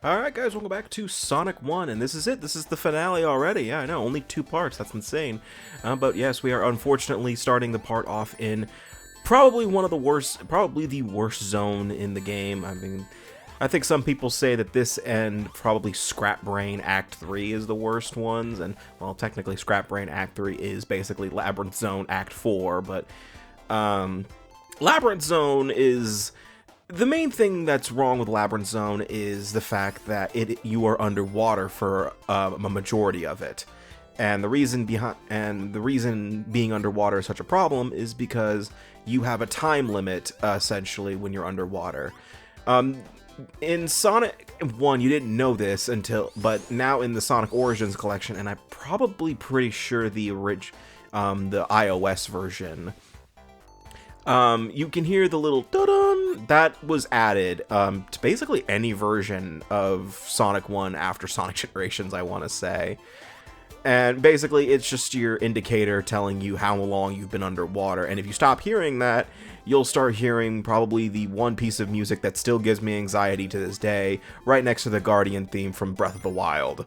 Alright guys, welcome back to Sonic 1, and this is it. This is the finale already. Yeah, I know, only 2 parts. That's insane. But yes, we are unfortunately starting the part off in probably the worst zone in the game. I mean, I think some people say that this and probably Scrap Brain Act 3 is the worst ones, and, well, technically Scrap Brain Act 3 is basically Labyrinth Zone Act 4, but, Labyrinth Zone is... The main thing that's wrong with Labyrinth Zone is the fact that you are underwater for a majority of it, and the reason being underwater is such a problem is because you have a time limit essentially when you're underwater. In Sonic 1, you didn't know this but now in the Sonic Origins collection, and I'm probably pretty sure the iOS version. You can hear the little dun-dun that was added to basically any version of Sonic 1 after Sonic Generations, I want to say. And basically, it's just your indicator telling you how long you've been underwater. And if you stop hearing that, you'll start hearing probably the one piece of music that still gives me anxiety to this day, right next to the Guardian theme from Breath of the Wild.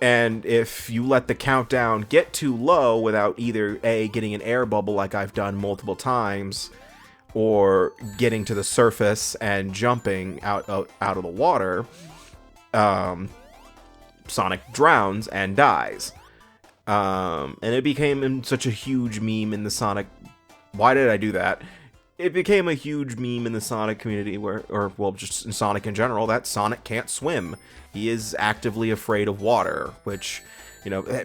And if you let the countdown get too low without either A, getting an air bubble like I've done multiple times, or getting to the surface and jumping out of the water, Sonic drowns and dies. And it became such a huge meme in the Sonic... Why did I do that? It became a huge meme in the Sonic community, well, just in Sonic in general, that Sonic can't swim. He is actively afraid of water, which, you know,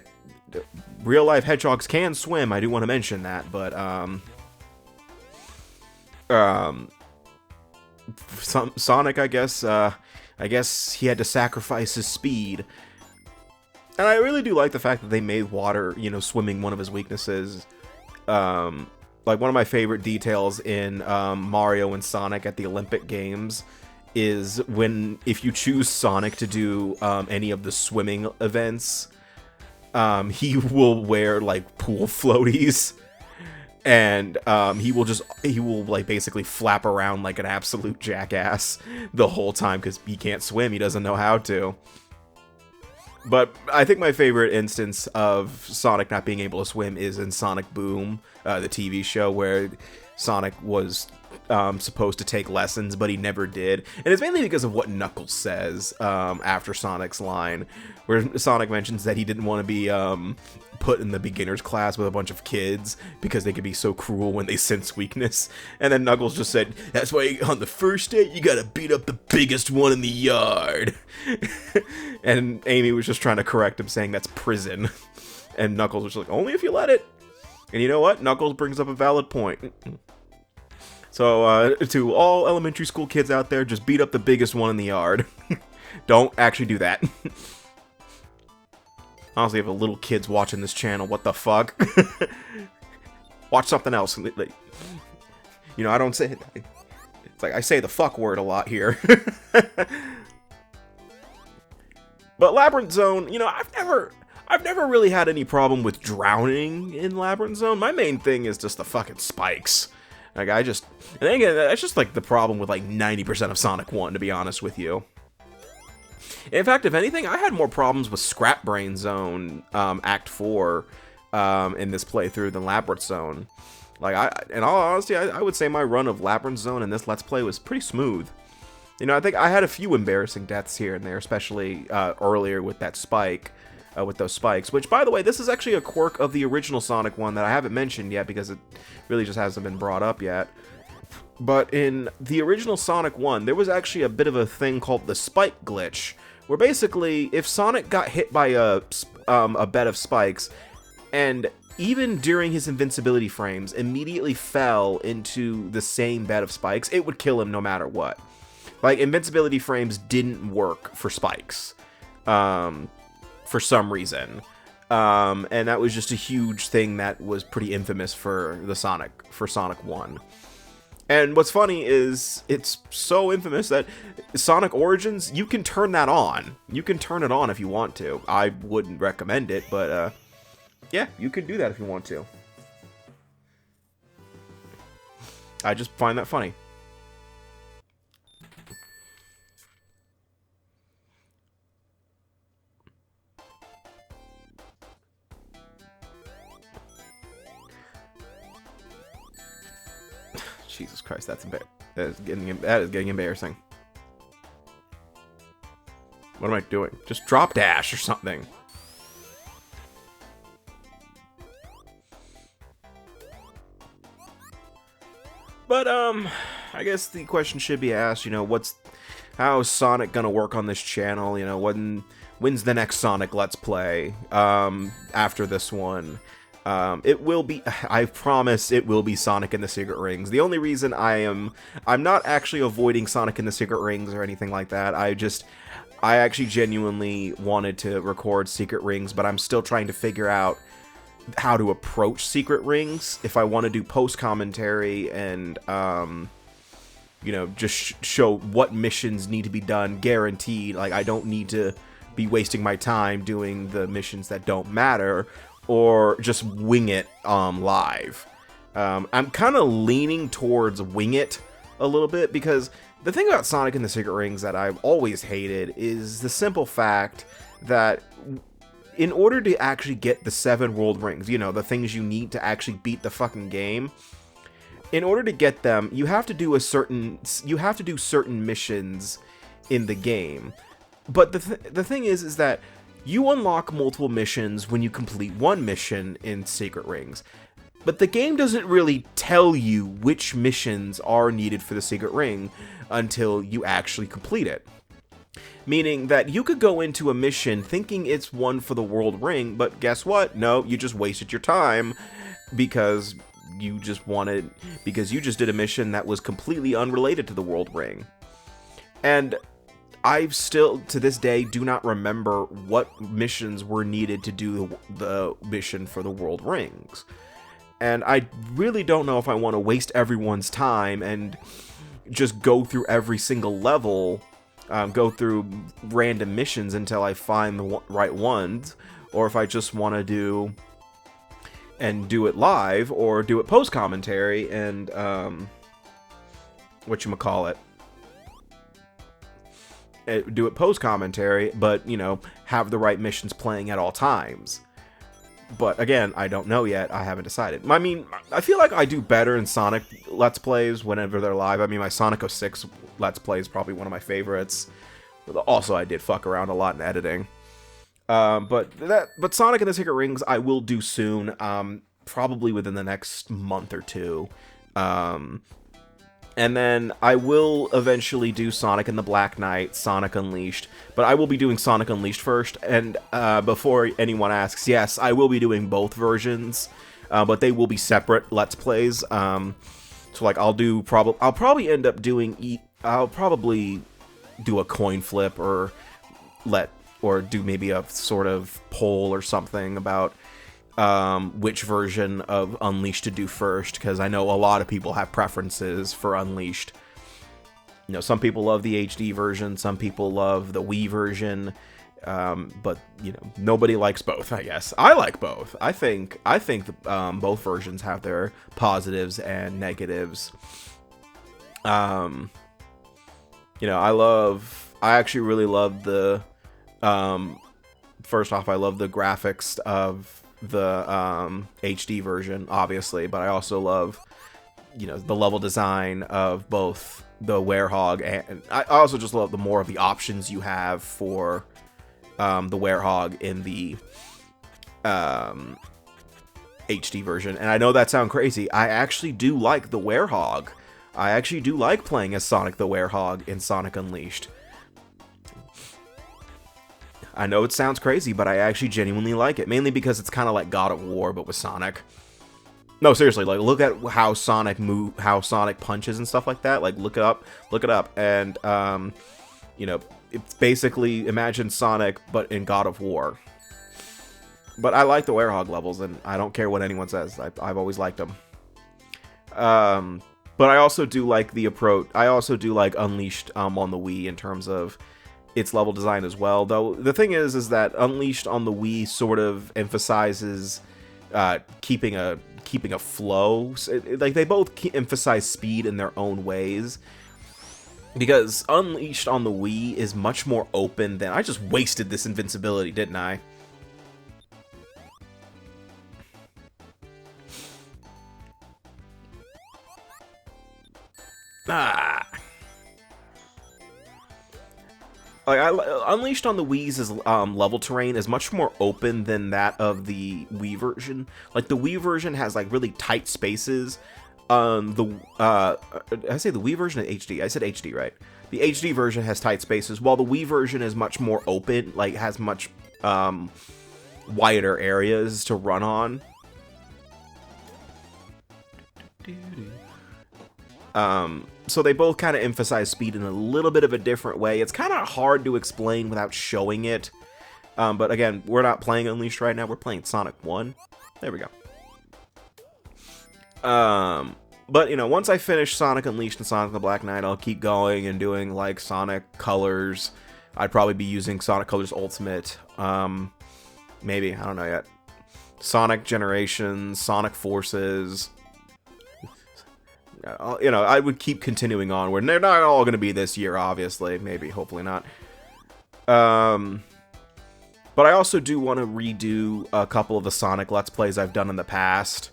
real-life hedgehogs can swim, I do want to mention that, but, Sonic, I guess he had to sacrifice his speed. And I really do like the fact that they made water, you know, swimming one of his weaknesses. Like, one of my favorite details in Mario and Sonic at the Olympic Games is if you choose Sonic to do any of the swimming events, he will wear, like, pool floaties, and he will, like, basically flap around like an absolute jackass the whole time, because he can't swim, he doesn't know how to. But I think my favorite instance of Sonic not being able to swim is in Sonic Boom, the TV show, where Sonic was supposed to take lessons, but he never did. And it's mainly because of what Knuckles says after Sonic's line, where Sonic mentions that he didn't want to be put in the beginner's class with a bunch of kids because they could be so cruel when they sense weakness. And then Knuckles just said, "That's why on the first day you gotta beat up the biggest one in the yard." And Amy was just trying to correct him, saying that's prison. And Knuckles was like, "Only if you let it." And you know what? Knuckles brings up a valid point. So, to all elementary school kids out there, just beat up the biggest one in the yard. Don't actually do that. Honestly, if a little kid's watching this channel, what the fuck? Watch something else. You know, I don't say it. It's like I say the fuck word a lot here. But Labyrinth Zone, you know, I've never really had any problem with drowning in Labyrinth Zone. My main thing is just the fucking spikes. Like, and again, that's just like the problem with like 90% of Sonic 1, to be honest with you. In fact, if anything, I had more problems with Scrap Brain Zone Act 4 in this playthrough than Labyrinth Zone. Like, in all honesty, I would say my run of Labyrinth Zone in this Let's Play was pretty smooth. You know, I think I had a few embarrassing deaths here and there, especially earlier with that spike, with those spikes. Which, by the way, this is actually a quirk of the original Sonic 1 that I haven't mentioned yet because it really just hasn't been brought up yet. But in the original Sonic 1, there was actually a bit of a thing called the spike glitch, where basically, if Sonic got hit by a bed of spikes, and even during his invincibility frames, immediately fell into the same bed of spikes, it would kill him no matter what. Like, invincibility frames didn't work for spikes, for some reason. And that was just a huge thing that was pretty infamous for Sonic 1. And what's funny is, it's so infamous that Sonic Origins, you can turn that on. You can turn it on if you want to. I wouldn't recommend it, but, yeah, you can do that if you want to. I just find that funny. Jesus Christ, that is getting embarrassing. What am I doing? Just drop dash or something. But I guess the question should be asked, you know, how is Sonic gonna work on this channel? You know, when's the next Sonic Let's Play? After this one. It will be, I promise it will be Sonic and the Secret Rings. The only reason I'm not actually avoiding Sonic and the Secret Rings or anything like that. I actually genuinely wanted to record Secret Rings, but I'm still trying to figure out how to approach Secret Rings, if I want to do post-commentary and, you know, just show what missions need to be done, guaranteed. Like, I don't need to be wasting my time doing the missions that don't matter, or just wing it live. I'm kind of leaning towards wing it a little bit, because the thing about Sonic and the Secret Rings that I've always hated is the simple fact that in order to actually get the 7 world rings, you know, the things you need to actually beat the fucking game, in order to get them, you have to do certain missions in the game. But the thing is that you unlock multiple missions when you complete one mission in Secret Rings. But the game doesn't really tell you which missions are needed for the Secret Ring until you actually complete it. Meaning that you could go into a mission thinking it's one for the World Ring, but guess what? No, you just wasted your time because you just did a mission that was completely unrelated to the World Ring. And I still, to this day, do not remember what missions were needed to do the mission for the World Rings. And I really don't know if I want to waste everyone's time and just go through every single level, go through random missions until I find the right ones, or if I just want to do it live, or do it post-commentary and, whatchamacallit, do it post-commentary, but, you know, have the right missions playing at all times. But again, I don't know yet. I haven't decided. I mean, I feel like I do better in Sonic Let's Plays whenever they're live. I mean, my Sonic 06 Let's Play is probably one of my favorites. Also, I did fuck around a lot in editing. But Sonic and the Secret Rings I will do soon. Probably within the next month or two. And then I will eventually do Sonic and the Black Knight, Sonic Unleashed. But I will be doing Sonic Unleashed first. And before anyone asks, yes, I will be doing both versions. But they will be separate Let's Plays. So like I'll probably end up doing I'll probably do a coin flip or do maybe a sort of poll or something about which version of Unleashed to do first, because I know a lot of people have preferences for Unleashed. You know, some people love the HD version, some people love the Wii version, but, you know, nobody likes both, I guess. I like both. I think both versions have their positives and negatives. You know, I actually really love the, first off, I love the graphics of the HD version, obviously, but I also love, you know, the level design of both the Werehog, and I also just love the more of the options you have for the Werehog in the HD version. And I know that sounds crazy. I actually do like the Werehog. I actually do like playing as Sonic the Werehog in Sonic Unleashed. I know it sounds crazy, but I actually genuinely like it. Mainly because it's kind of like God of War, but with Sonic. No, seriously, like, look at how Sonic punches and stuff like that. Like, look it up. And, you know, it's basically, imagine Sonic, but in God of War. But I like the Werehog levels, and I don't care what anyone says. I've always liked them. But I also do like the approach. I also do like Unleashed on the Wii in terms of its level design as well. Though the thing is that Unleashed on the Wii sort of emphasizes keeping a flow. Like, they both emphasize speed in their own ways. Because Unleashed on the Wii is much more open than... I just wasted this invincibility, didn't I? like Unleashed on the Wii's level terrain is much more open than that of the Wii version. Like the Wii version has like really tight spaces. I say the Wii version of HD. I said HD, right? The HD version has tight spaces, while the Wii version is much more open, like has much wider areas to run on. So they both kind of emphasize speed in a little bit of a different way. It's kind of hard to explain without showing it. But again, we're not playing Unleashed right now. We're playing Sonic 1. There we go. But, you know, once I finish Sonic Unleashed and Sonic the Black Knight, I'll keep going and doing, like, Sonic Colors. I'd probably be using Sonic Colors Ultimate. Maybe. I don't know yet. Sonic Generations, Sonic Forces. You know, I would keep continuing onward. And they're not all going to be this year, obviously. Maybe, hopefully not. But I also do want to redo a couple of the Sonic Let's Plays I've done in the past.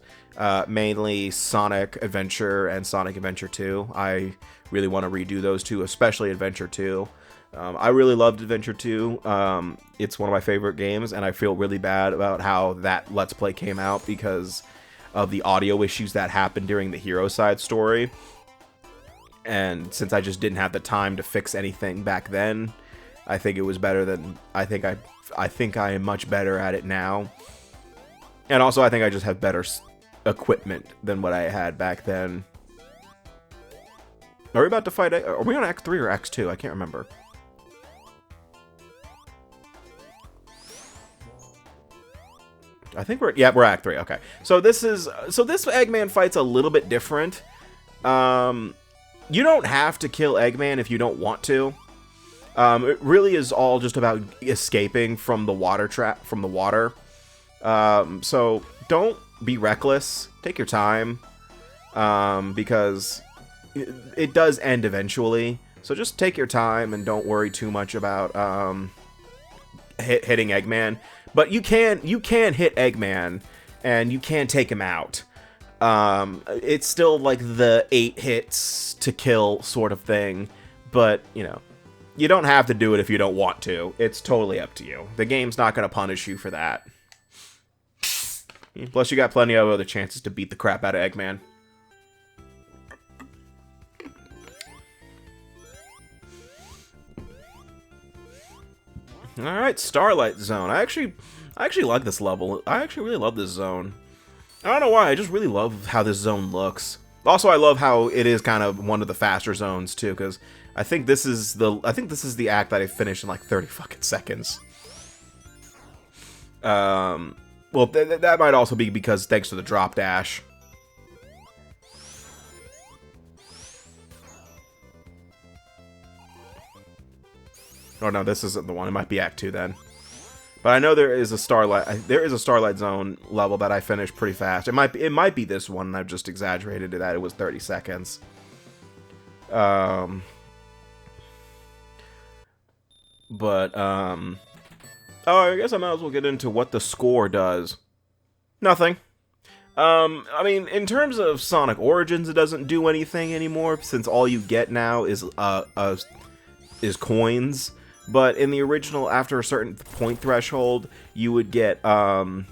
Mainly Sonic Adventure and Sonic Adventure 2. I really want to redo those two, especially Adventure 2. I really loved Adventure 2. It's one of my favorite games, and I feel really bad about how that Let's Play came out because of the audio issues that happened during the Hero Side story. And since I just didn't have the time to fix anything back then, I think it was better than... I think I am much better at it now. And also, I think I just have better equipment than what I had back then. Are we about to fight? Are we on Act 3 or Act 2? I can't remember. I think we're Act 3. Okay. So this Eggman fight's a little bit different. You don't have to kill Eggman if you don't want to. It really is all just about escaping from the water trap, from the water. So don't be reckless. Take your time. Because it does end eventually. So just take your time and don't worry too much about hitting Eggman. But you can hit Eggman and you can take him out. It's still like the 8 hits to kill sort of thing, but you know, you don't have to do it if you don't want to. It's totally up to you. The game's not going to punish you for that. Plus, you got plenty of other chances to beat the crap out of Eggman. Alright, Starlight Zone. I actually like this level. I actually really love this zone. I don't know why, I just really love how this zone looks. Also, I love how it is kind of one of the faster zones too, because I think this is the act that I finished in like 30 fucking seconds. Well, that might also be because thanks to the drop dash. Oh no, this isn't the one. It might be Act 2 then. But I know there is a Starlight Zone level that I finished pretty fast. It might be this one, and I've just exaggerated it that it was 30 seconds. Oh, I guess I might as well get into what the score does. Nothing. I mean, in terms of Sonic Origins, it doesn't do anything anymore, since all you get now is coins. But in the original, after a certain point threshold, you would get an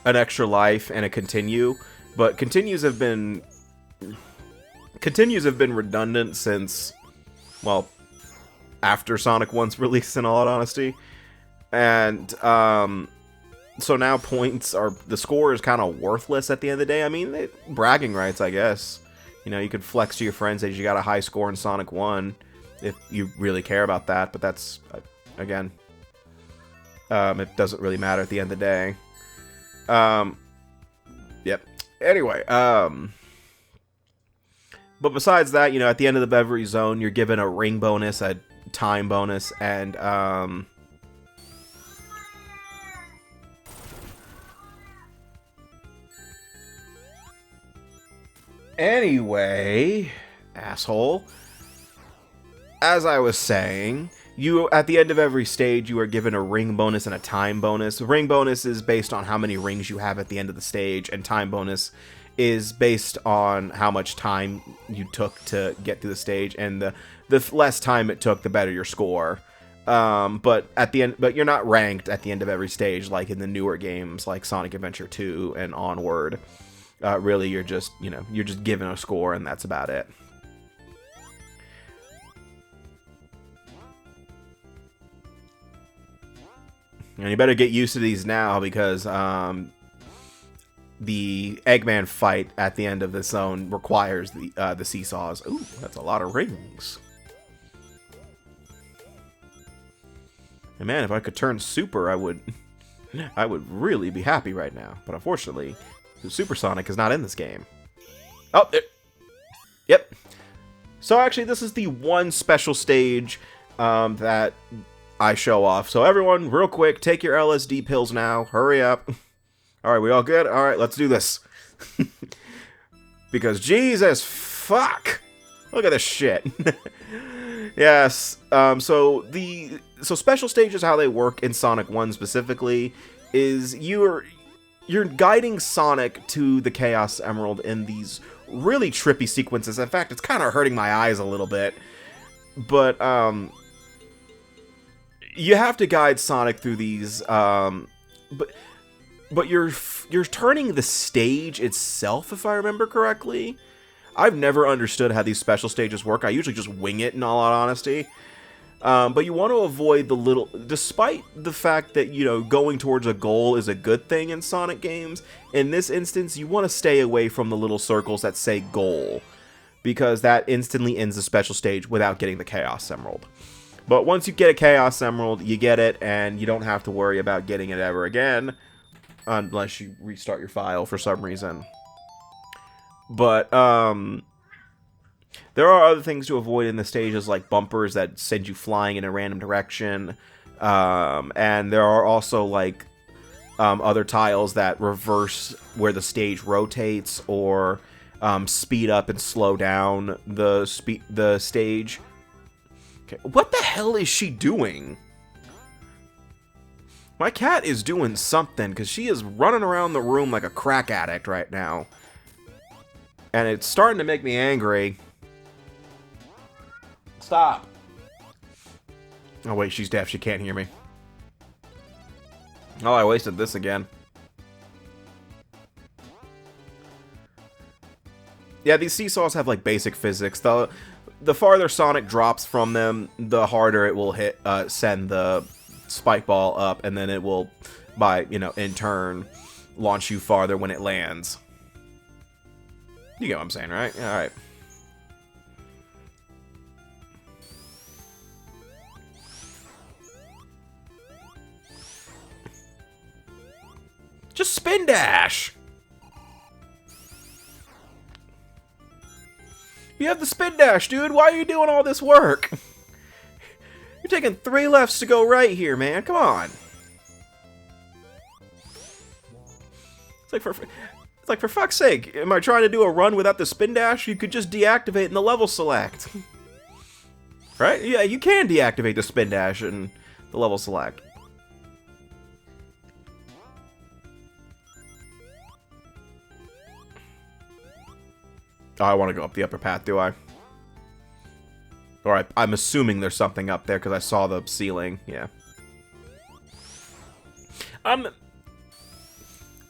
extra life and a continue. But continues have been redundant since, well, after Sonic 1's release, in all honesty. And so now the score is kind of worthless at the end of the day. I mean, bragging rights, I guess. You know, you could flex to your friends that you got a high score in Sonic 1. If you really care about that, but that's, again, it doesn't really matter at the end of the day. Yep. Anyway, but besides that, you know, at the end of the every zone, you're given a ring bonus, a time bonus, and, anyway, asshole. As I was saying, at the end of every stage, you are given a ring bonus and a time bonus. The ring bonus is based on how many rings you have at the end of the stage, and time bonus is based on how much time you took to get through the stage, and the less time it took, the better your score. But at the end, but you're not ranked at the end of every stage like in the newer games like Sonic Adventure 2 and onward. Really, you're just given a score, and that's about it. And you better get used to these now, because the Eggman fight at the end of the zone requires the seesaws. Ooh, that's a lot of rings. And man, if I could turn super, I would really be happy right now. But unfortunately, Super Sonic is not in this game. Oh, there. Yep. So actually, this is the one special stage that I show off. So everyone, real quick, take your LSD pills now. Hurry up. All right, we all good? All right, let's do this. Because Jesus fuck. Look at this shit. Yes. So special stages, how they work in Sonic 1 specifically, is you're guiding Sonic to the Chaos Emerald in these really trippy sequences. In fact, it's kind of hurting my eyes a little bit. But you have to guide Sonic through these, but you're turning the stage itself, if I remember correctly. I've never understood how these special stages work. I usually just wing it, in all honesty. But you want to avoid the little, despite the fact that, going towards a goal is a good thing in Sonic games, in this instance, you want to stay away from the little circles that say goal, because that instantly ends the special stage without getting the Chaos Emerald. But once you get a Chaos Emerald, you get it, and you don't have to worry about getting it ever again, unless you restart your file for some reason. But, there are other things to avoid in the stages, like bumpers that send you flying in a random direction, and there are also, like, other tiles that reverse where the stage rotates, or speed up and slow down the stage. Okay, what the hell is she doing? My cat is doing something, because she is running around the room like a crack addict right now. And it's starting to make me angry. Stop. Oh, wait, she's deaf. She can't hear me. Oh, I wasted this again. Yeah, these seesaws have, like, basic physics. The farther Sonic drops from them, the harder it will send the spike ball up, and then it will, in turn, launch you farther when it lands. You get what I'm saying, right? Alright. Just spin dash! You have the spin dash, dude! Why are you doing all this work? You're taking 3 lefts to go right here, man. Come on. It's like, for fuck's sake, am I trying to do a run without the spin dash? You could just deactivate in the level select. Right? Yeah, you can deactivate the spin dash in the level select. Oh, I want to go up the upper path, do I? Alright, I'm assuming there's something up there because I saw the ceiling. Yeah.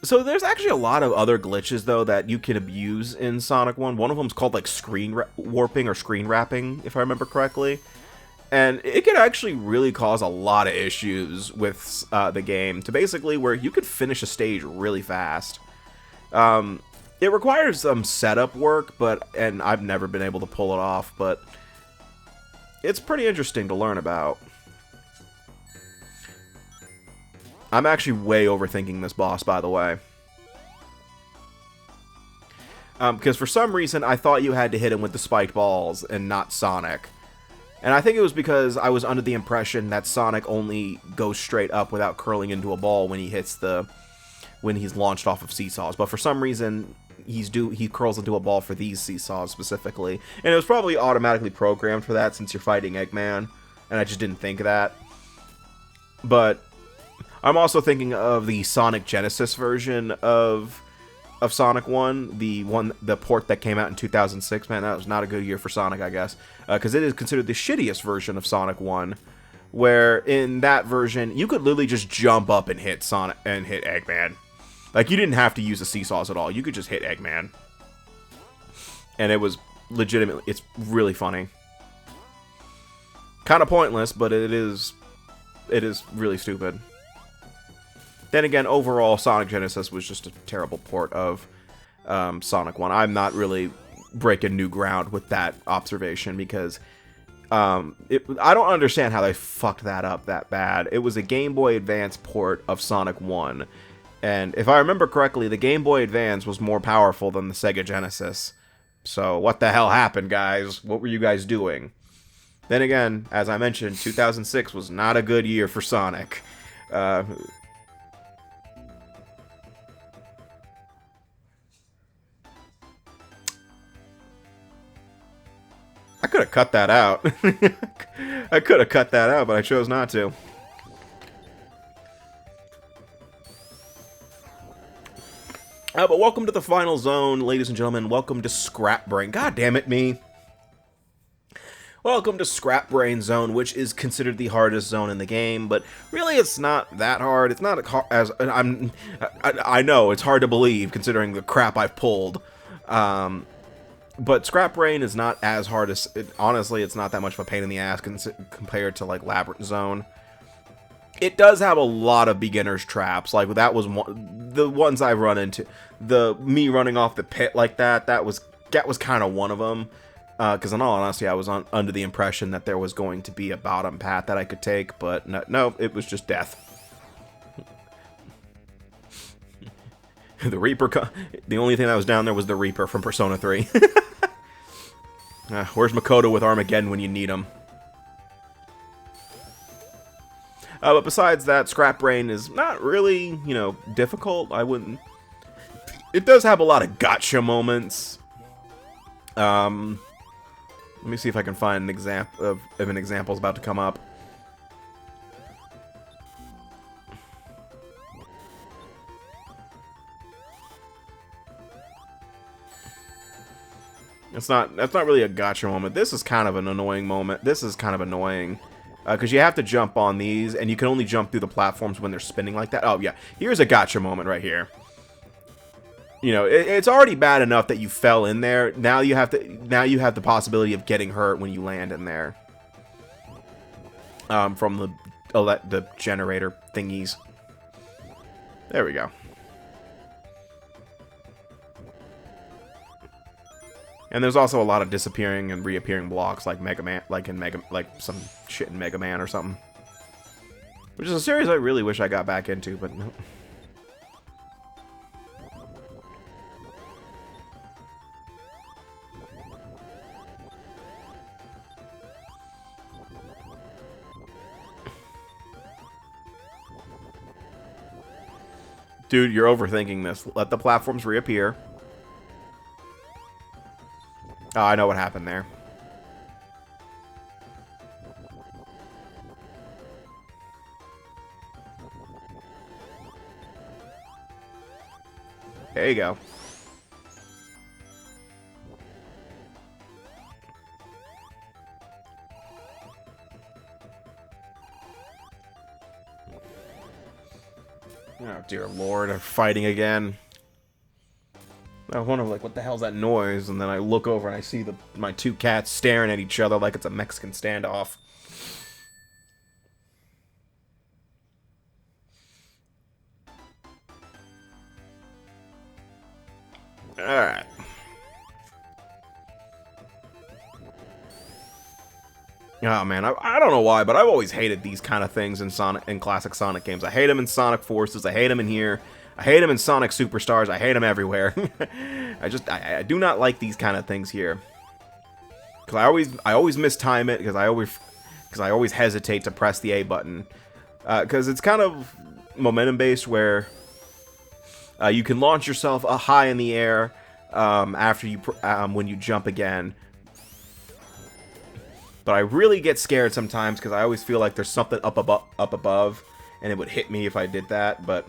So there's actually a lot of other glitches, though, that you can abuse in Sonic 1. One of them's called, like, screen warping or screen wrapping, if I remember correctly. And it can actually really cause a lot of issues with the game, to basically where you could finish a stage really fast. It requires some setup work, and I've never been able to pull it off, but it's pretty interesting to learn about. I'm actually way overthinking this boss, by the way. Because for some reason, I thought you had to hit him with the spiked balls and not Sonic. And I think it was because I was under the impression that Sonic only goes straight up without curling into a ball when he hits when he's launched off of seesaws. But for some reason, he curls into a ball for these seesaws specifically. And it was probably automatically programmed for that since you're fighting Eggman. And I just didn't think of that. But I'm also thinking of the Sonic Genesis version of of Sonic 1, the port that came out in 2006, man, that was not a good year for Sonic, I guess, because it is considered the shittiest version of Sonic 1, where in that version you could literally just jump up and hit Sonic and hit Eggman. Like, you didn't have to use the seesaws at all. You could just hit Eggman. And it was legitimately, it's really funny. Kind of pointless, but it is really stupid. Then again, overall, Sonic Genesis was just a terrible port of Sonic 1. I'm not really breaking new ground with that observation because I don't understand how they fucked that up that bad. It was a Game Boy Advance port of Sonic 1. And if I remember correctly, the Game Boy Advance was more powerful than the Sega Genesis. So what the hell happened, guys? What were you guys doing? Then again, as I mentioned, 2006 was not a good year for Sonic. I could have cut that out. I could have cut that out, but I chose not to. But welcome to the final zone, ladies and gentlemen. Welcome to Scrap Brain. God damn it, me. Welcome to Scrap Brain Zone, which is considered the hardest zone in the game, but really it's not that hard. It's not as I know it's hard to believe considering the crap I've pulled. But Scrap Brain is not as hard as honestly. It's not that much of a pain in the ass compared to like Labyrinth Zone. It does have a lot of beginner's traps. Like that was the ones I've run into. Me running off the pit like that was kind of one of them. Because in all honesty, I was under the impression that there was going to be a bottom path that I could take, but no, it was just death. The Reaper, the only thing that was down there was the Reaper from Persona 3. Where's Makoto with Armageddon when you need him? But besides that, Scrap Brain is not really, difficult. I wouldn't. It does have a lot of gotcha moments. Let me see if I can find an example of an example is about to come up. That's not really a gotcha moment. This is kind of an annoying moment. This is kind of annoying. Because you have to jump on these, and you can only jump through the platforms when they're spinning like that. Oh, yeah. Here's a gotcha moment right here. It's already bad enough that you fell in there. Now you have the possibility of getting hurt when you land in there. From the generator thingies. There we go. And there's also a lot of disappearing and reappearing blocks like Mega Man, like some shit in Mega Man or something. Which is a series I really wish I got back into, but no. Dude, you're overthinking this. Let the platforms reappear. Oh, I know what happened there. There you go. Oh, dear Lord, I'm fighting again. I wonder, like, what the hell's that noise? And then I look over and I see my two cats staring at each other like it's a Mexican standoff. Alright. Oh man, I don't know why, but I've always hated these kind of things in classic Sonic games. I hate them in Sonic Forces. I hate them in here. I hate them in Sonic Superstars. I hate them everywhere. I do not like these kind of things here. Because I always mistime it because I always hesitate to press the A button. Because it's kind of momentum based where you can launch yourself high in the air after you when you jump again. But I really get scared sometimes because I always feel like there's something up above, and it would hit me if I did that. But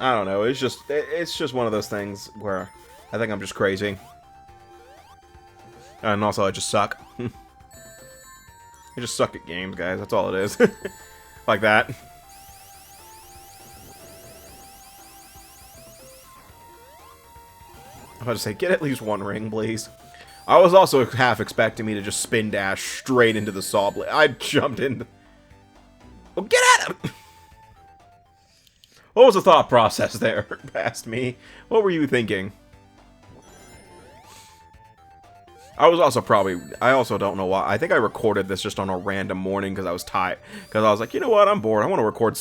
I don't know. It's just one of those things where I think I'm just crazy. And also, I just suck. I just suck at games, guys. That's all it is. Like that. I'm about to say, get at least one ring, please. I was also half expecting me to just spin dash straight into the saw blade. I jumped in. Well, get at him! What was the thought process there past me? What were you thinking? I was also I also don't know why. I think I recorded this just on a random morning because I was tired. Because I was like, you know what? I'm bored. I want to record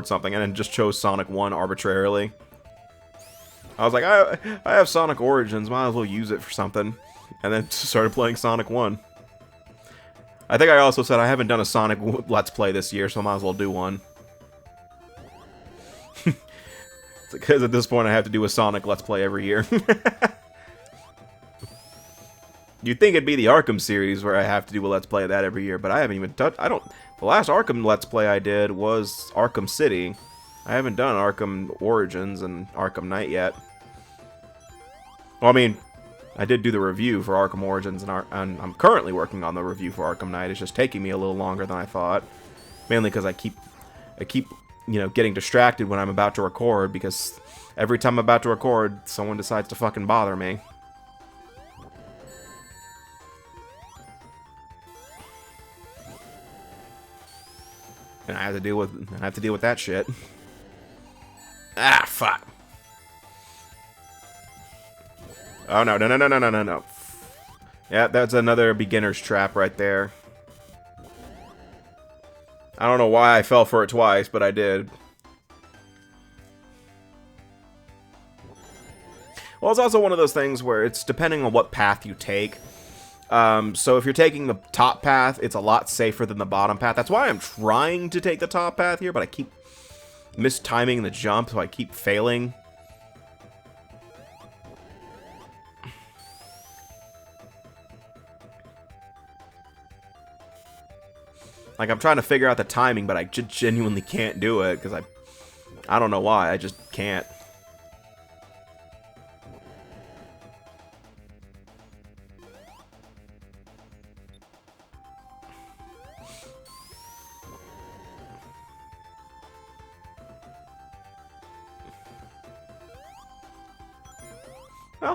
something, and then just chose Sonic 1 arbitrarily. I was like, I have Sonic Origins. Might as well use it for something. And then started playing Sonic 1. I think I also said I haven't done a Sonic Let's Play this year, so I might as well do one. Because at this point I have to do a Sonic Let's Play every year. You'd think it'd be the Arkham series where I have to do a Let's Play of that every year, but I haven't even touched... The last Arkham Let's Play I did was Arkham City. I haven't done Arkham Origins and Arkham Knight yet. Well, I mean, I did do the review for Arkham Origins, and I'm currently working on the review for Arkham Knight. It's just taking me a little longer than I thought. Mainly because I keep, you know, getting distracted when I'm about to record, because every time I'm about to record, someone decides to fucking bother me. And I have to deal with that shit. Ah, fuck. Oh no, no. Yeah, that's another beginner's trap right there. I don't know why I fell for it twice, but I did. Well, it's also one of those things where it's depending on what path you take. So if you're taking the top path, it's a lot safer than the bottom path. That's why I'm trying to take the top path here, but I keep mistiming the jump, so I keep failing. Like, I'm trying to figure out the timing, but I genuinely can't do it, because I don't know why, I just can't.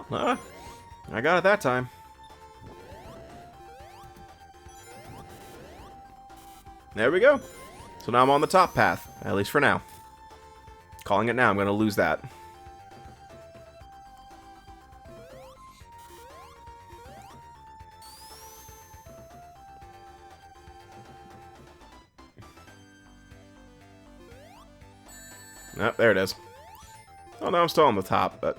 Well, I got it that time. There we go. So now I'm on the top path, at least for now. Calling it now, I'm going to lose that. Oh, there it is. Oh, no, I'm still on the top, but...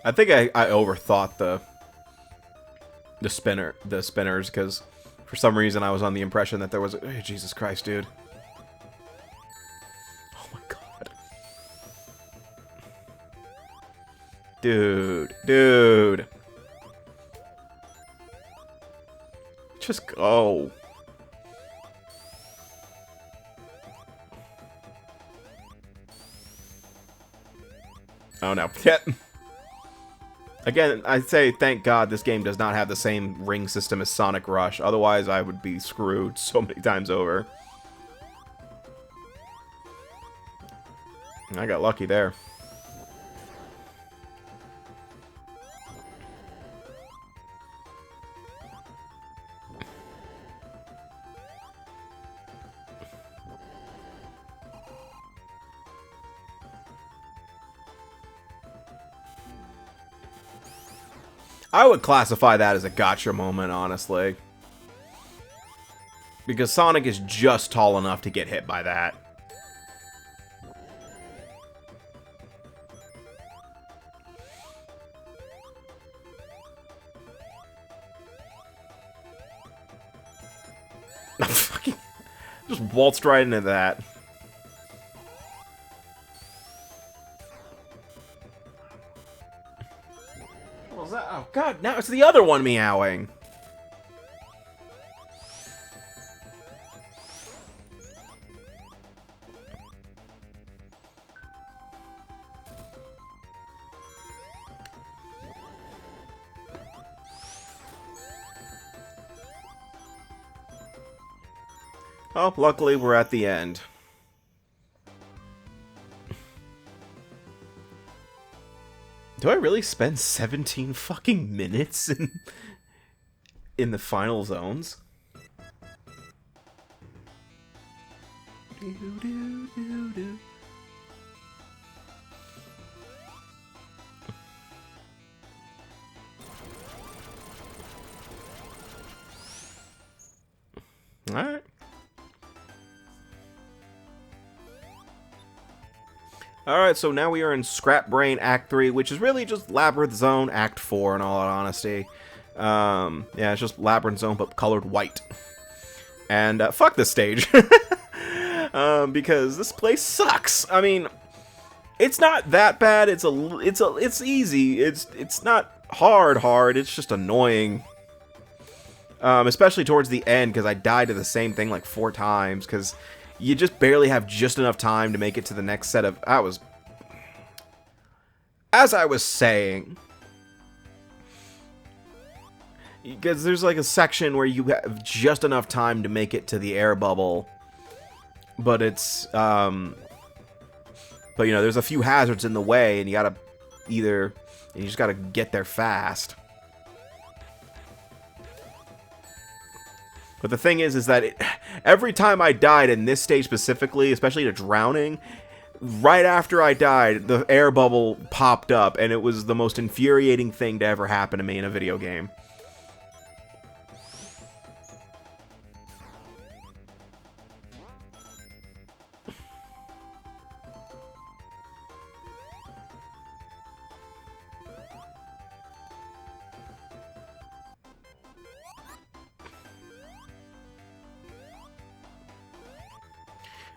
I think I overthought the spinners, because for some reason I was on the impression that there was a... Jesus Christ, dude. Oh my god. Dude. Just go. Oh no. Yep. Again, I'd say thank God this game does not have the same ring system as Sonic Rush. Otherwise, I would be screwed so many times over. I got lucky there. I would classify that as a gotcha moment, honestly. Because Sonic is just tall enough to get hit by that. Fucking just waltzed right into that. Oh god, now it's the other one meowing. Oh, luckily we're at the end. Do I really spend 17 fucking minutes in the final zones? Alright. Alright, so now we are in Scrap Brain Act 3, which is really just Labyrinth Zone Act 4 in all honesty. Yeah, it's just Labyrinth Zone but colored white. And fuck this stage. Because this place sucks. I mean, it's not that bad. It's easy. It's not hard. It's just annoying. Especially towards the end, because I died to the same thing like 4 times, because you just barely have just enough time to make it to the next set of... As I was saying... Because there's like a section where you have just enough time to make it to the air bubble. But it's... But, you know, there's a few hazards in the way, and you gotta either... You just gotta get there fast. But the thing is that every time I died in this stage specifically, especially to drowning, right after I died, the air bubble popped up, and it was the most infuriating thing to ever happen to me in a video game.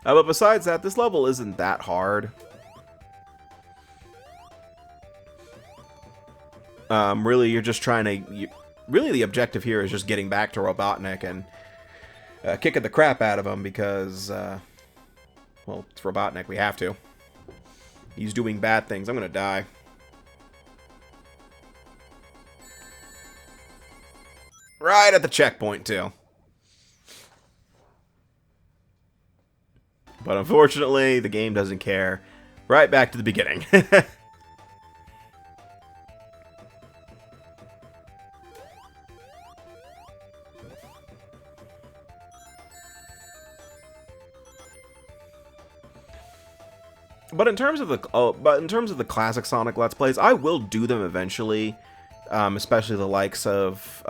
But besides that, this level isn't that hard. Really, you're just trying to... really, the objective here is just getting back to Robotnik and kicking the crap out of him because... well, it's Robotnik. We have to. He's doing bad things. I'm gonna die. Right at the checkpoint, too. But unfortunately, the game doesn't care. Right back to the beginning. But in terms of the classic Sonic Let's Plays, I will do them eventually. Especially the likes of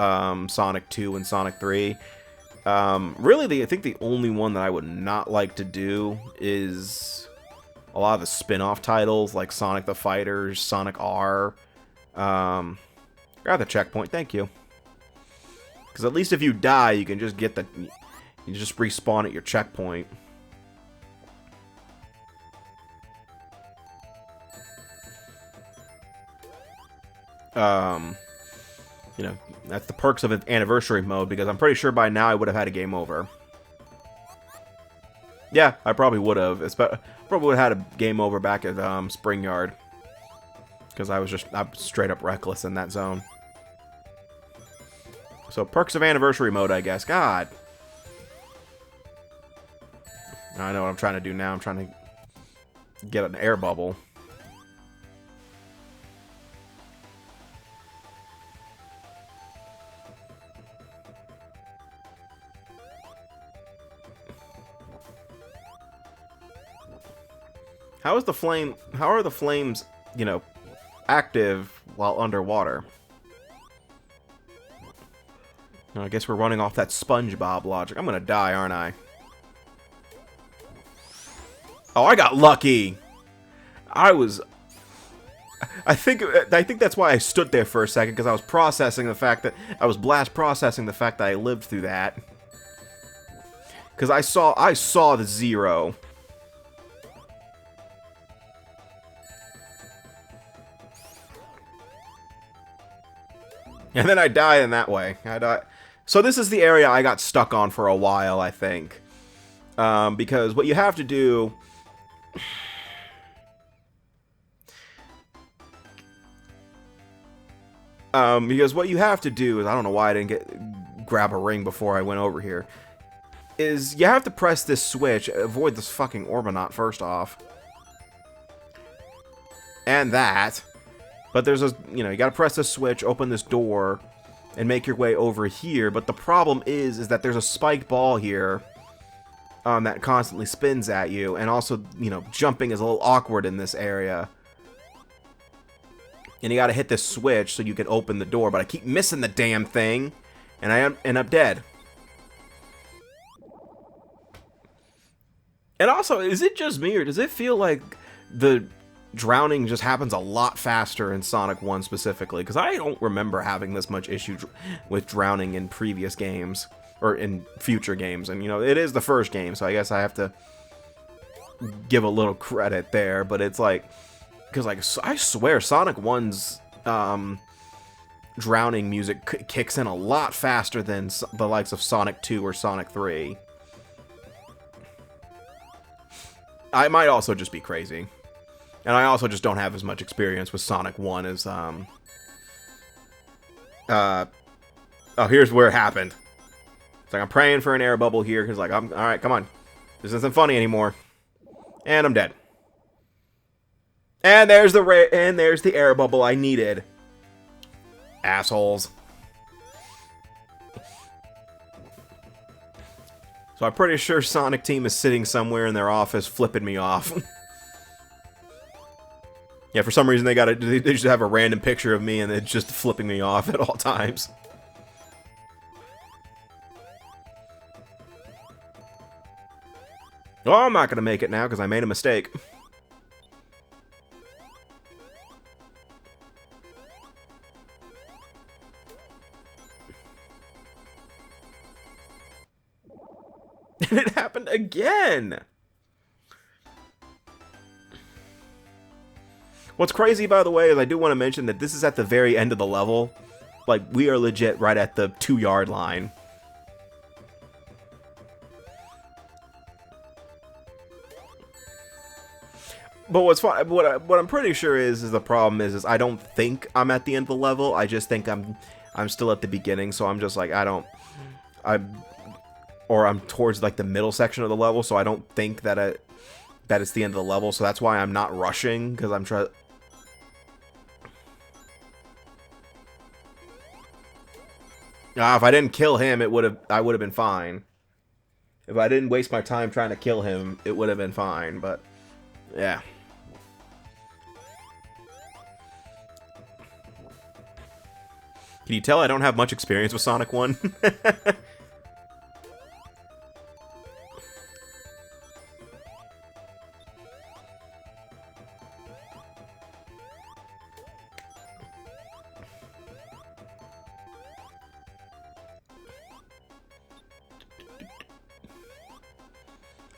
Sonic 2 and Sonic 3. Really, I think the only one that I would not like to do is a lot of the spin-off titles, like Sonic the Fighters, Sonic R. Grab the checkpoint, thank you. Because at least if you die, you can just you just respawn at your checkpoint. You know, that's the perks of an anniversary mode, because I'm pretty sure by now I would have had a game over. Yeah, I probably would have. Probably would have had a game over back at Spring Yard. Because I'm straight up reckless in that zone. So, perks of anniversary mode, I guess. God. I know what I'm trying to do now. I'm trying to get an air bubble. How are the flames, you know, active while underwater? I guess we're running off that SpongeBob logic. I'm gonna die, aren't I? Oh, I got lucky! I think that's why I stood there for a second, because I was processing the fact that... processing the fact that I lived through that. Because I saw the 0. And then I die in that way. So this is the area I got stuck on for a while, I think. Because what you have to do... because what you have to do is... I don't know why I didn't grab a ring before I went over here. is you have to press this switch. Avoid this fucking Orbinaut first off. And that. But there's a, you know, you gotta press this switch, open this door, and make your way over here. But the problem is that there's a spiked ball here that constantly spins at you. And also, you know, jumping is a little awkward in this area. And you gotta hit this switch so you can open the door. But I keep missing the damn thing. And I end up dead. And also, is it just me, or does it feel like the drowning just happens a lot faster in Sonic 1 specifically? Because I don't remember having this much issue with drowning in previous games, or in future games. And, you know, it is the first game, so I guess I have to give a little credit there. But it's like, because, like, I swear Sonic 1's drowning music kicks in a lot faster than the likes of Sonic 2 or Sonic 3. I might also just be crazy. And I also just don't have as much experience with Sonic 1 as, oh, here's where it happened. It's like I'm praying for an air bubble here, because, like, alright, come on. This isn't funny anymore. And I'm dead. And there's the air bubble I needed. Assholes. So I'm pretty sure Sonic Team is sitting somewhere in their office flipping me off. Yeah, for some reason they just have a random picture of me and it's just flipping me off at all times. Oh, I'm not gonna make it now because I made a mistake. And it happened again! What's crazy, by the way, is I do want to mention that this is at the very end of the level. Like, we are legit right at the 2-yard line. But what's fun, what I'm pretty sure is the problem is I don't think I'm at the end of the level. I just think I'm still at the beginning, so I'm just like, or I'm towards, like, the middle section of the level, so I don't think that it's the end of the level, so that's why I'm not rushing, because I'm trying... if I didn't kill him, I would have been fine. If I didn't waste my time trying to kill him, it would have been fine, but... yeah. Can you tell I don't have much experience with Sonic 1?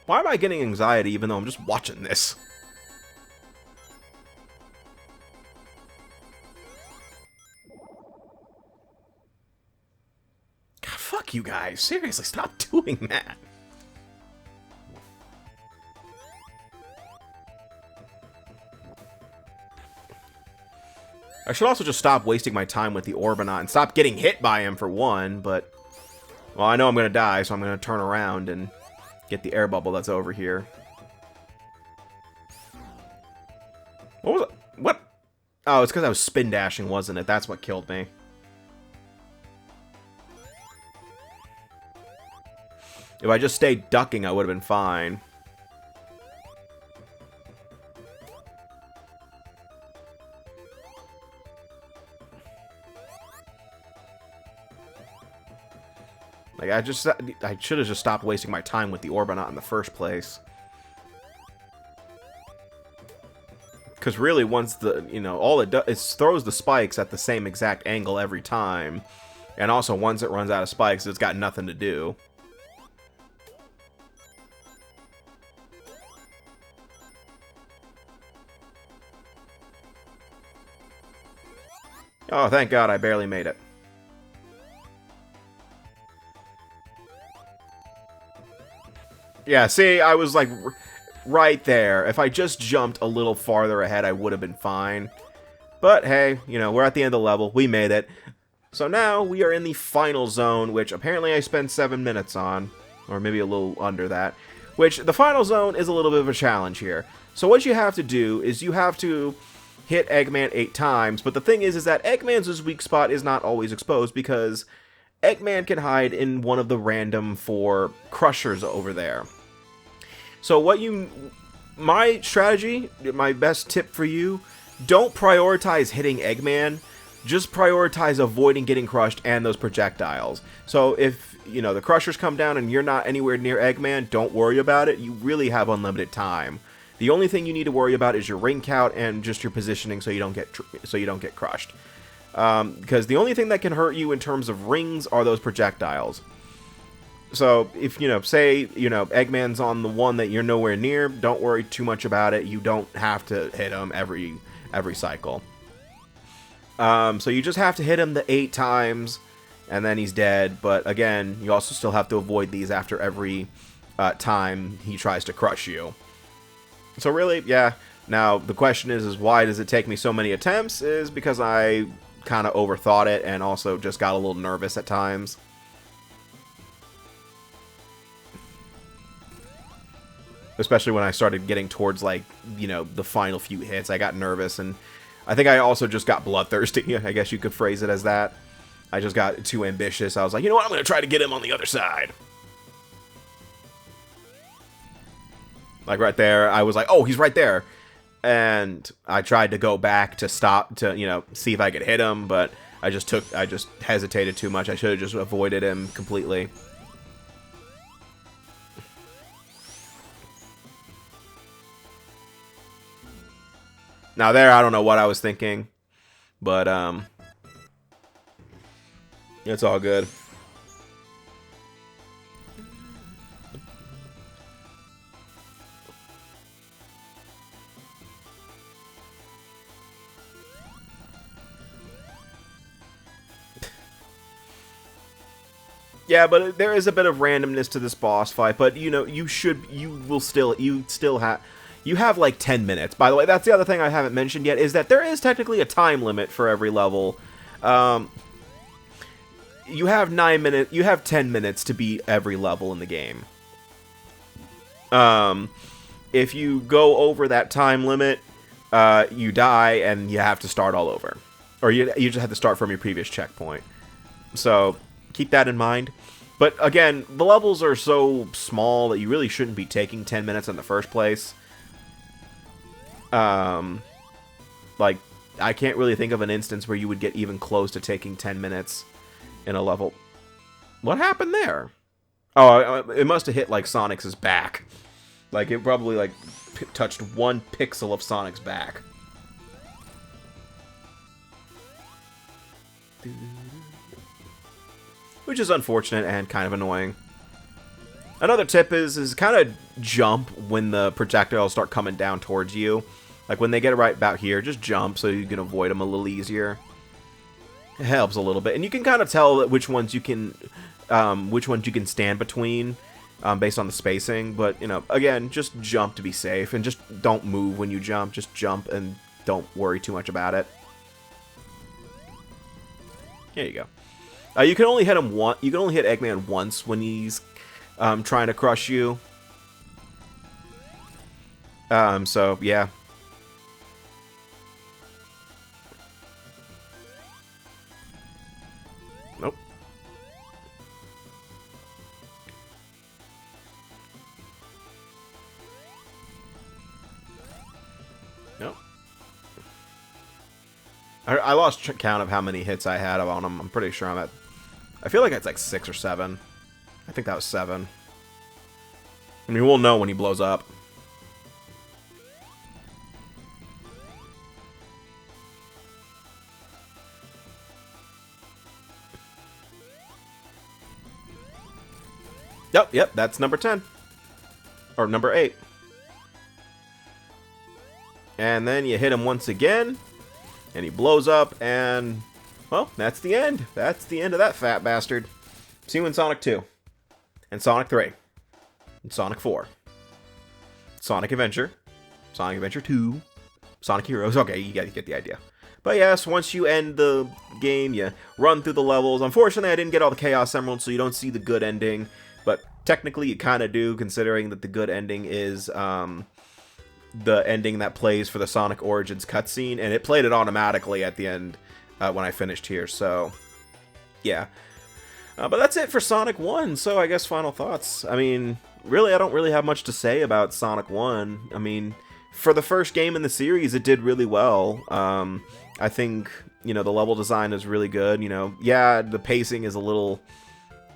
Why am I getting anxiety even though I'm just watching this? God, fuck you guys. Seriously, stop doing that. I should also just stop wasting my time with the Orbinaut and stop getting hit by him for one, but... well, I know I'm gonna die, so I'm gonna turn around and get the air bubble that's over here. What was it? What? Oh, it's because I was spin dashing, wasn't it? That's what killed me. If I just stayed ducking, I would have been fine. Like, I should have just stopped wasting my time with the Orbinaut in the first place. Because really, once the, you know, all it does is throws the spikes at the same exact angle every time. And also, once it runs out of spikes, it's got nothing to do. Oh, thank God I barely made it. Yeah, see, I was like right there. If I just jumped a little farther ahead, I would have been fine. But hey, you know, we're at the end of the level. We made it. So now we are in the final zone, which apparently I spent 7 minutes on. or maybe a little under that. Which, the final zone is a little bit of a challenge here. So what you have to do is you have to hit Eggman 8 times, but the thing is that Eggman's weak spot is not always exposed because Eggman can hide in one of the random 4 crushers over there. So my strategy, my best tip for you, don't prioritize hitting Eggman, just prioritize avoiding getting crushed and those projectiles. So if, you know, the crushers come down and you're not anywhere near Eggman, don't worry about it. You really have unlimited time. The only thing you need to worry about is your ring count and just your positioning so you don't get crushed. Because the only thing that can hurt you in terms of rings are those projectiles. So if, you know, say, you know, Eggman's on the one that you're nowhere near, don't worry too much about it. You don't have to hit him every cycle. So you just have to hit him the 8 times, and then he's dead. But again, you also still have to avoid these after every time he tries to crush you. So really, yeah. Now, the question is why does it take me so many attempts? Is because I kind of overthought it and also just got a little nervous at times. Especially when I started getting towards, like, you know, the final few hits, I got nervous, and I think I also just got bloodthirsty. I guess you could phrase it as that. I just got too ambitious. I was like, you know what, I'm going to try to get him on the other side. Like, right there, I was like, oh, he's right there. And I tried to go back to stop, to, you know, see if I could hit him, but I just hesitated too much. I should have just avoided him completely. Now there, I don't know what I was thinking, but it's all good. Yeah, but there is a bit of randomness to this boss fight, but you know, you have like 10 minutes. By the way, that's the other thing I haven't mentioned yet, is that there is technically a time limit for every level. You have 10 minutes to beat every level in the game. If you go over that time limit, you die and you have to start all over. Or you just have to start from your previous checkpoint. So keep that in mind. But again, the levels are so small that you really shouldn't be taking 10 minutes in the first place. Like, I can't really think of an instance where you would get even close to taking 10 minutes in a level. What happened there? Oh, it must have hit, like, Sonic's back. Like, it probably, like, touched 1 pixel of Sonic's back. Which is unfortunate and kind of annoying. Another tip is kind of jump when the projectiles start coming down towards you. Like when they get right about here, just jump so you can avoid them a little easier. It helps a little bit, and you can kind of tell which ones you can stand between based on the spacing. But you know, again, just jump to be safe, and just don't move when you jump. Just jump and don't worry too much about it. There you go. You can only hit him once. You can only hit Eggman once when he's trying to crush you. So yeah. Nope. Nope. I lost count of how many hits I had on him. I'm pretty sure I'm at... I feel like it's like 6 or 7. I think that was 7. I mean, we'll know when he blows up. Yep, that's number 10. Or number 8. And then you hit him once again. And he blows up, and... well, that's the end. That's the end of that fat bastard. See you in Sonic 2. And Sonic 3. And Sonic 4. Sonic Adventure. Sonic Adventure 2. Sonic Heroes. Okay, you gotta get the idea. But yes, once you end the game, you run through the levels. Unfortunately, I didn't get all the Chaos Emeralds, so you don't see the good ending. But technically you kind of do, considering that the good ending is the ending that plays for the Sonic Origins cutscene, and it played it automatically at the end when I finished here, so yeah. But that's it for Sonic 1, so I guess final thoughts. I mean, really, I don't really have much to say about Sonic 1. I mean, for the first game in the series, it did really well. I think, you know, the level design is really good, you know. Yeah, the pacing is a little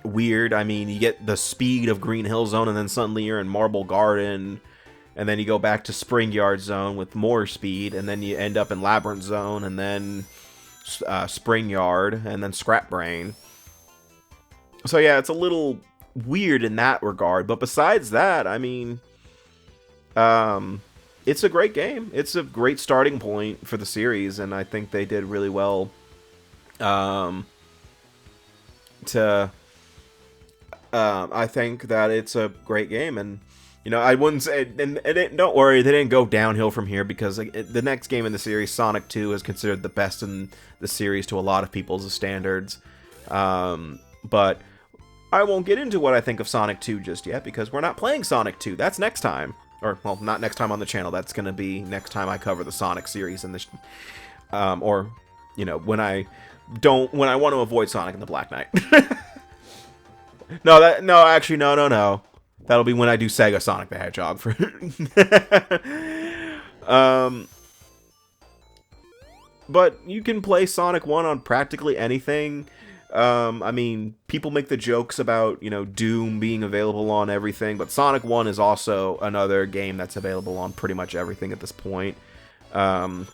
weird. I mean, you get the speed of Green Hill Zone, and then suddenly you're in Marble Garden, and then you go back to Spring Yard Zone with more speed, and then you end up in Labyrinth Zone, and then Spring Yard, and then Scrap Brain. So yeah, it's a little weird in that regard, but besides that, I mean, it's a great game. It's a great starting point for the series, and I think they did really well I think that it's a great game, and you know, I wouldn't say, and don't worry, they didn't go downhill from here, because the next game in the series, Sonic 2, is considered the best in the series to a lot of people's standards. But I won't get into what I think of Sonic 2 just yet, because we're not playing Sonic 2. That's next time. Or, well, not next time on the channel. That's going to be next time I cover the Sonic series in this, or, you know, when I want to avoid Sonic and the Black Knight. No, actually, no. That'll be when I do Sega Sonic the Hedgehog. But you can play Sonic 1 on practically anything. I mean, people make the jokes about, you know, Doom being available on everything, but Sonic 1 is also another game that's available on pretty much everything at this point. You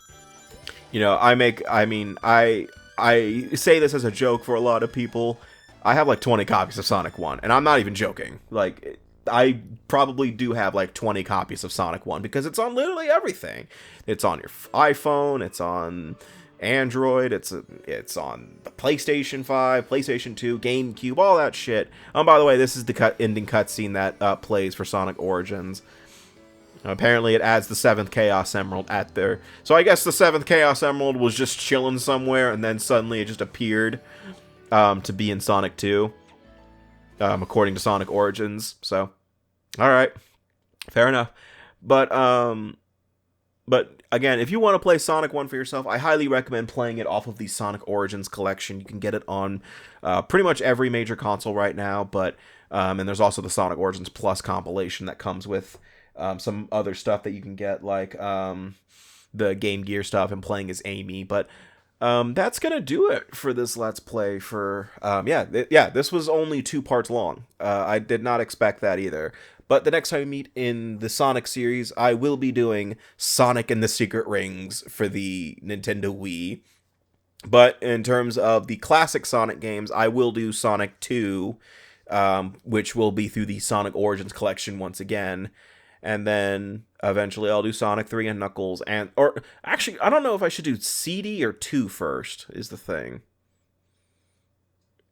know, I say this as a joke for a lot of people. I have like 20 copies of Sonic 1, and I'm not even joking. Like, I probably do have like 20 copies of Sonic 1, because it's on literally everything. It's on your iPhone, it's on Android, it's on the PlayStation 5, PlayStation 2, GameCube, all that shit. By the way, this is the ending cutscene that plays for Sonic Origins. Apparently, it adds the 7th Chaos Emerald at there. So I guess the 7th Chaos Emerald was just chilling somewhere, and then suddenly it just appeared to be in Sonic 2, according to Sonic Origins. So, all right, fair enough. But again, if you want to play Sonic 1 for yourself, I highly recommend playing it off of the Sonic Origins collection. You can get it on pretty much every major console right now, but and there's also the Sonic Origins Plus compilation that comes with some other stuff that you can get, like the Game Gear stuff and playing as Amy. But that's gonna do it for this Let's Play. For this was only 2 parts long. I did not expect that either. But the next time we meet in the Sonic series, I will be doing Sonic and the Secret Rings for the Nintendo Wii. But in terms of the classic Sonic games, I will do Sonic 2, which will be through the Sonic Origins collection once again. And then eventually I'll do Sonic 3 and Knuckles. Or actually, I don't know if I should do CD or 2 first, is the thing.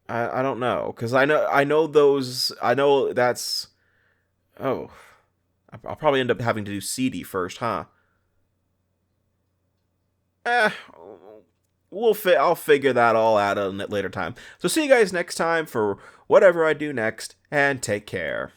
I don't know, because I know that's... Oh, I'll probably end up having to do CD first, huh? I'll figure that all out at a later time. So see you guys next time for whatever I do next, and take care.